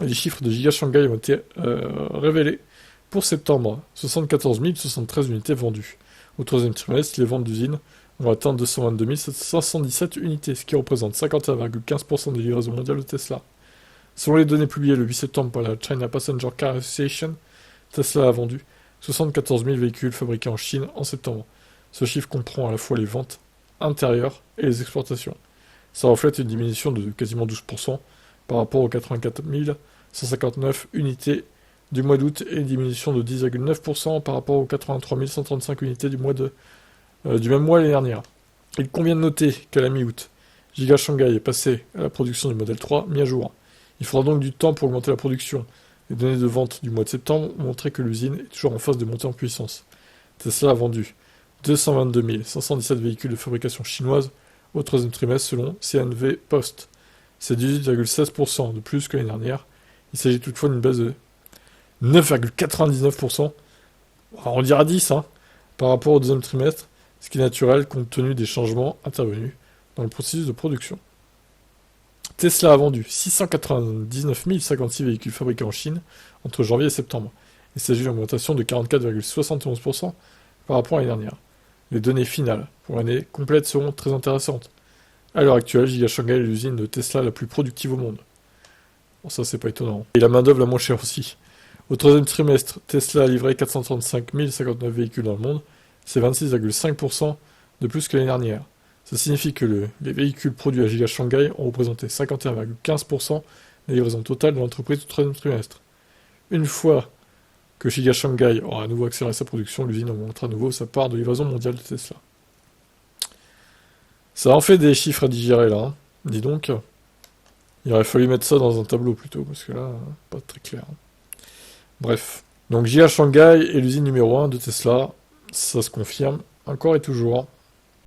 Les chiffres de Giga Shanghai ont été révélés. Pour septembre, 74 073 unités vendues. Au troisième trimestre, les ventes d'usines ont atteint 222 517 unités, ce qui représente 51,15% des livraisons mondiales de Tesla. Selon les données publiées le 8 septembre par la China Passenger Car Association, Tesla a vendu 74 000 véhicules fabriqués en Chine en septembre. Ce chiffre comprend à la fois les ventes intérieures et les exportations. Ça reflète une diminution de quasiment 12% par rapport aux 84 159 unités du mois d'août et une diminution de 10,9% par rapport aux 83 135 unités du même mois l'année dernière. Il convient de noter qu'à la mi-août, Giga Shanghai est passé à la production du modèle 3 mis à jour. Il faudra donc du temps pour augmenter la production. Les données de vente du mois de septembre ont montré que l'usine est toujours en phase de montée en puissance. Tesla a vendu 222 517 véhicules de fabrication chinoise au troisième trimestre selon CNV Post. C'est 18,16% de plus que l'année dernière. Il s'agit toutefois d'une baisse de 9,99%, on dira 10, par rapport au deuxième trimestre, ce qui est naturel compte tenu des changements intervenus dans le processus de production. Tesla a vendu 699 056 véhicules fabriqués en Chine entre janvier et septembre. Il s'agit d'une augmentation de 44,71% par rapport à l'année dernière. Les données finales pour l'année complète seront très intéressantes. À l'heure actuelle, Giga Shanghai est l'usine de Tesla la plus productive au monde. Bon, ça, c'est pas étonnant. Et la main-d'œuvre la moins chère aussi. Au troisième trimestre, Tesla a livré 435 059 véhicules dans le monde. C'est 26,5% de plus que l'année dernière. Ça signifie que les véhicules produits à Giga Shanghai ont représenté 51,15% des livraisons totales de l'entreprise au troisième trimestre. Une fois que Giga Shanghai aura à nouveau accéléré sa production, l'usine augmentera à nouveau sa part de livraison mondiale de Tesla. Ça en fait des chiffres à digérer là, dis donc. Il aurait fallu mettre ça dans un tableau plutôt, parce que là, pas très clair. Bref. Donc Giga Shanghai est l'usine numéro 1 de Tesla, ça se confirme, encore et toujours.